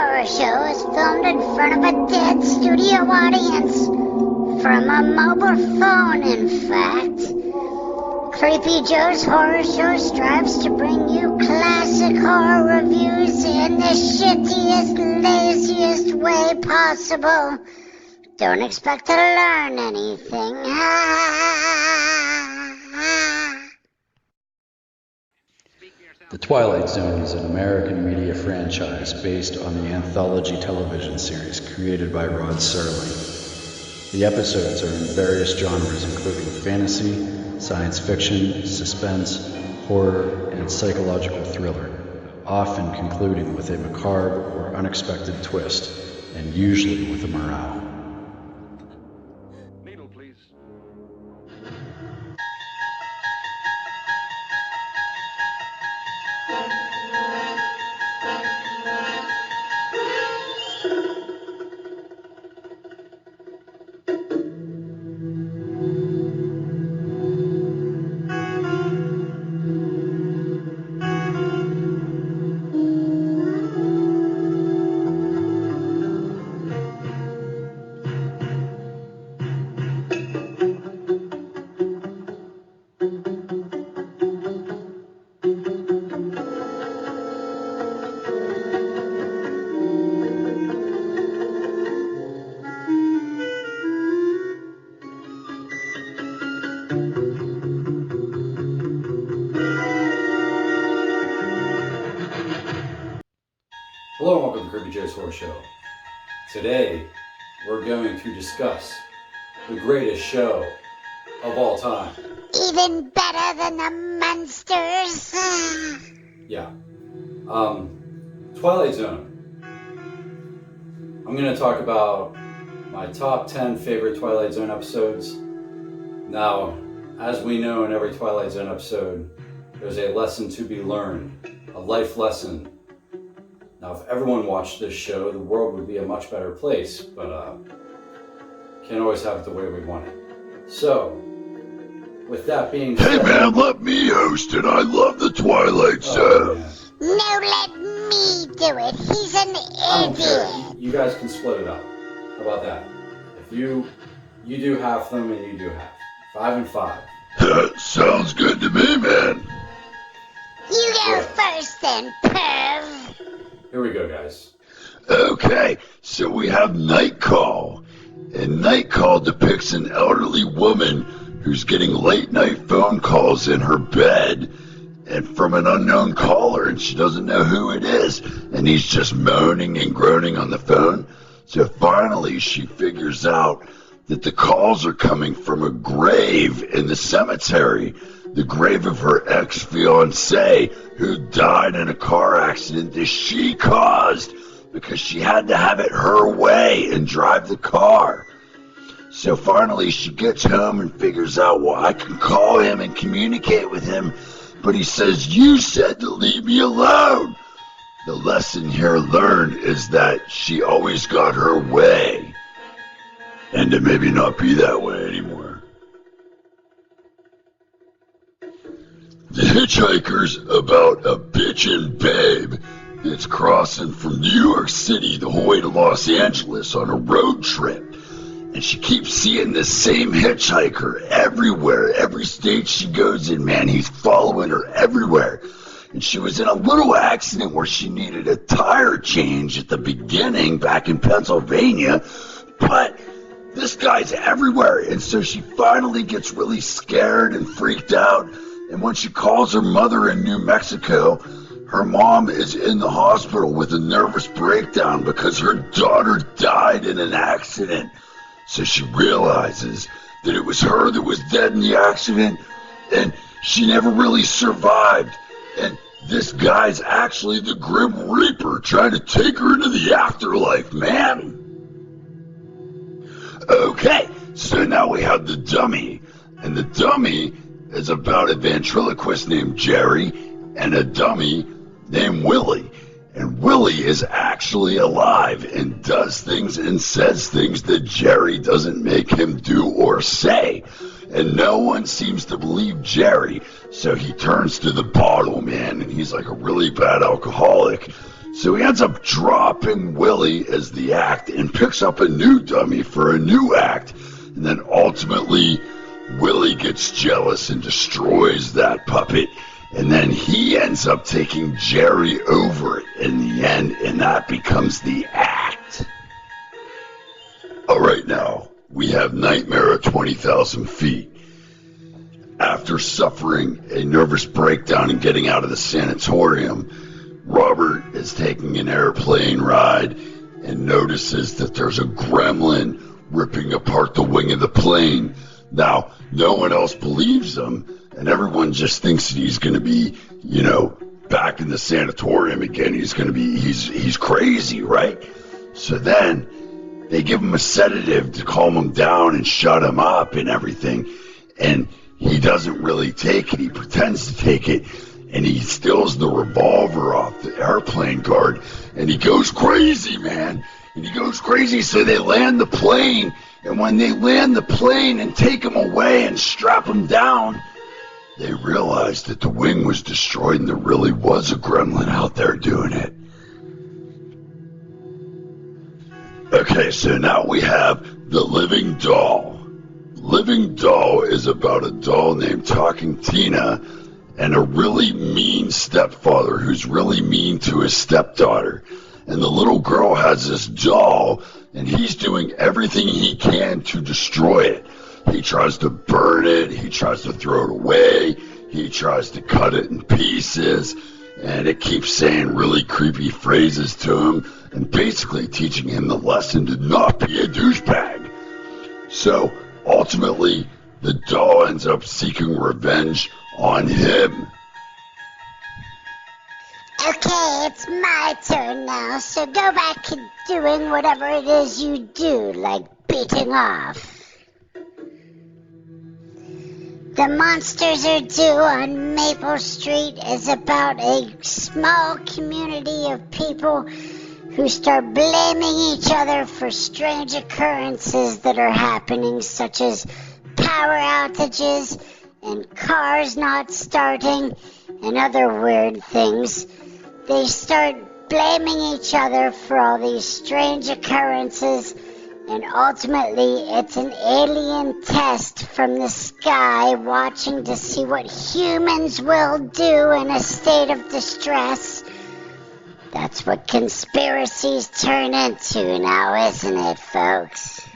Horror Show is filmed in front of a dead studio audience. From a mobile phone, in fact. Creepy Joe's Horror Show strives to bring you classic horror reviews in the shittiest, laziest way possible. Don't expect to learn anything. The Twilight Zone is an American media franchise based on the anthology television series created by Rod Serling. The episodes are in various genres including fantasy, science fiction, suspense, horror, and psychological thriller, often concluding with a macabre or unexpected twist, and usually with a morale. Needle, please. Hello and welcome to Creepy Joe's Horror Show. Today, we're going to discuss the greatest show of all time. Even better than the monsters. Yeah. Twilight Zone. I'm going to talk about my top 10 favorite Twilight Zone episodes. Now, as we know in every Twilight Zone episode, there's a lesson to be learned, a life lesson. Now, if everyone watched this show, the world would be a much better place, but can't always have it the way we want it. So, with that being said... Hey man, let me host it. I love the Twilight Zone. No, let me do it. He's an I don't care. idiot. You guys can split it up. How about that? If you do half them and you do half. 5 and 5. Sounds good to me, man. You go first then, perv. Here we go, guys. Okay, so we have Night Call. And Night Call depicts an elderly woman who's getting late night phone calls in her bed and from an unknown caller, and she doesn't know who it is, and he's just moaning and groaning on the phone. So finally she figures out that the calls are coming from a grave in the cemetery, the grave of her ex-fiancé who died in a car accident that she caused because she had to have it her way and drive the car. So finally she gets home and figures out, well, I can call him and communicate with him, but he says, you said to leave me alone. The lesson here learned is that she always got her way, and to maybe not be that way anymore. The Hitchhiker's about a bitchin' babe that's crossing from New York City the whole way to Los Angeles on a road trip. And she keeps seeing the same hitchhiker everywhere. Every state she goes in, man, he's following her everywhere. And she was in a little accident where she needed a tire change at the beginning back in Pennsylvania. But this guy's everywhere. And so she finally gets really scared and freaked out. And when she calls her mother in New Mexico, her mom is in the hospital with a nervous breakdown because her daughter died in an accident. So she realizes that it was her that was dead in the accident, and she never really survived. And this guy's actually the Grim Reaper trying to take her into the afterlife, man. Okay, so now we have the dummy. And the dummy is about a ventriloquist named Jerry and a dummy named Willie. And Willie is actually alive and does things and says things that Jerry doesn't make him do or say. And no one seems to believe Jerry, so he turns to the bottle man, and he's like a really bad alcoholic. So he ends up dropping Willie as the act and picks up a new dummy for a new act. And then ultimately, Willie gets jealous and destroys that puppet. And then he ends up taking Jerry over in the end, and that becomes the act. All right, now, we have Nightmare at 20,000 feet. After suffering a nervous breakdown and getting out of the sanatorium, Robert is taking an airplane ride and notices that there's a gremlin ripping apart the wing of the plane. Now, no one else believes him, and everyone just thinks that he's going to be, back in the sanatorium again. He's crazy, right? So then they give him a sedative to calm him down and shut him up and everything, and he doesn't really take it. He pretends to take it, and he steals the revolver off the airplane guard, and he goes crazy, man. And he goes crazy, so they land the plane, and when they land the plane and take him away and strap him down, they realize that the wing was destroyed and there really was a gremlin out there doing it. Okay, so now we have The Living Doll. Living Doll is about a doll named Talking Tina and a really mean stepfather who's really mean to his stepdaughter. And the little girl has this doll, and he's doing everything he can to destroy it. He tries to burn it, he tries to throw it away, he tries to cut it in pieces, and it keeps saying really creepy phrases to him, and basically teaching him the lesson to not be a douchebag. So, ultimately, the doll ends up seeking revenge on him. Okay, it's my turn now, so go back to doing whatever it is you do, like beating off. The Monsters Are Due on Maple Street is about a small community of people who start blaming each other for strange occurrences that are happening, such as power outages and cars not starting and other weird things. They start blaming each other for all these strange occurrences, and ultimately it's an alien test from the sky watching to see what humans will do in a state of distress. That's what conspiracies turn into now, isn't it, folks?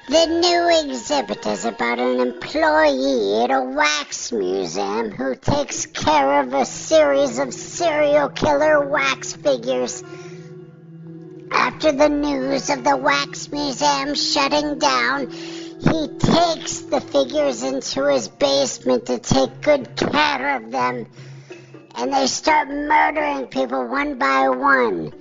The new exhibit is about an employee at a wax museum who takes care of a series of serial killer wax figures. After the news of the wax museum shutting down, he takes the figures into his basement to take good care of them. And they start murdering people one by one.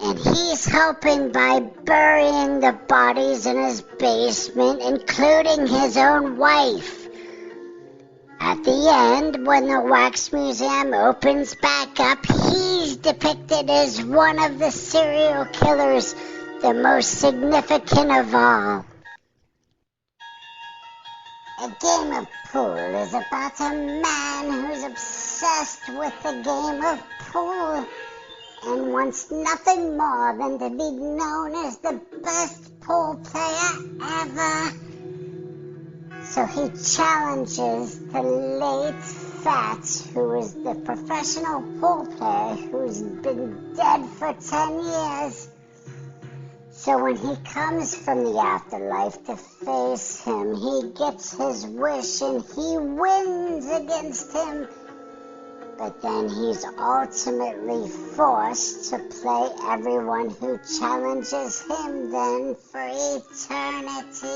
And he's helping by burying the bodies in his basement, including his own wife. At the end, when the wax museum opens back up, he's depicted as one of the serial killers, the most significant of all. A Game of Pool is about a man who's obsessed with the game of pool and wants nothing more than to be known as the best pool player ever. So he challenges the late Fats, who is the professional pool player who's been dead for 10 years. So when he comes from the afterlife to face him, he gets his wish and he wins against him. But then he's ultimately forced to play everyone who challenges him then for eternity.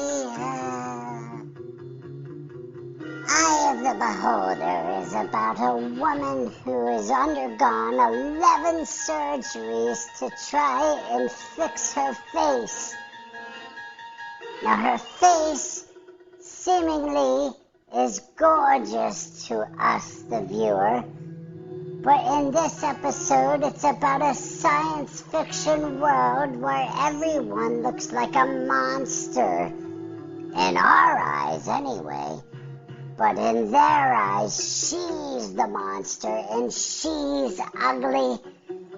Eye of the Beholder is about a woman who has undergone 11 surgeries to try and fix her face. Now her face seemingly is gorgeous to us, the viewer. But in this episode, it's about a science fiction world where everyone looks like a monster. In our eyes, anyway. But in their eyes, she's the monster and she's ugly.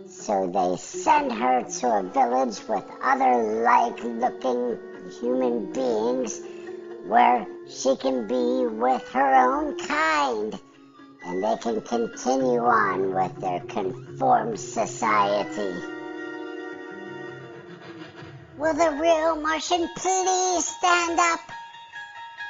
So they send her to a village with other like-looking human beings where she can be with her own kind. And they can continue on with their conformed society. Will the real Martian please stand up?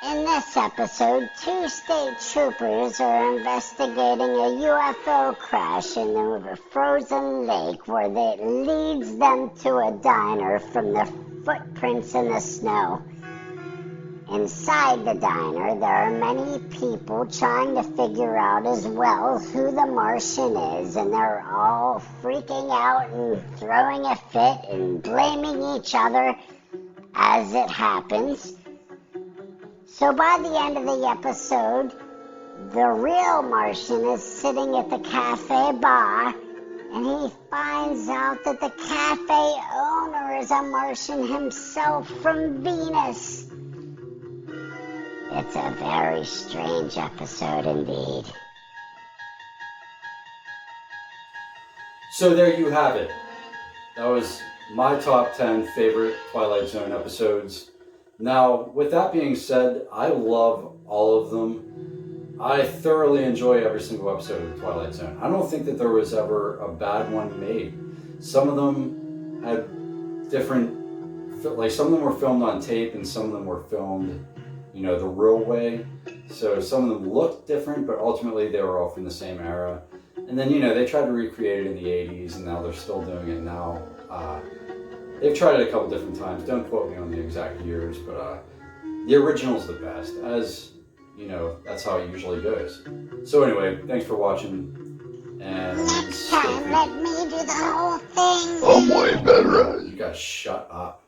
In this episode, 2 state troopers are investigating a UFO crash in the frozen lake where it leads them to a diner from the footprints in the snow. Inside the diner, there are many people trying to figure out as well who the Martian is, and they're all freaking out and throwing a fit and blaming each other as it happens. So by the end of the episode, the real Martian is sitting at the cafe bar, and he finds out that the cafe owner is a Martian himself from Venus. It's a very strange episode indeed. So there you have it. That was my top 10 favorite Twilight Zone episodes. Now, with that being said, I love all of them. I thoroughly enjoy every single episode of the Twilight Zone. I don't think that there was ever a bad one made. Some of them had different, like some of them were filmed on tape and some of them were filmed, the real way. So some of them looked different, but ultimately they were all from the same era. And then, they tried to recreate it in the 80s, and now they're still doing it now. They've tried it a couple different times. Don't quote me on the exact years, but the original's the best. As, that's how it usually goes. So anyway, thanks for watching. And next time, let me do the whole thing. I'm way better at it. You guys shut up.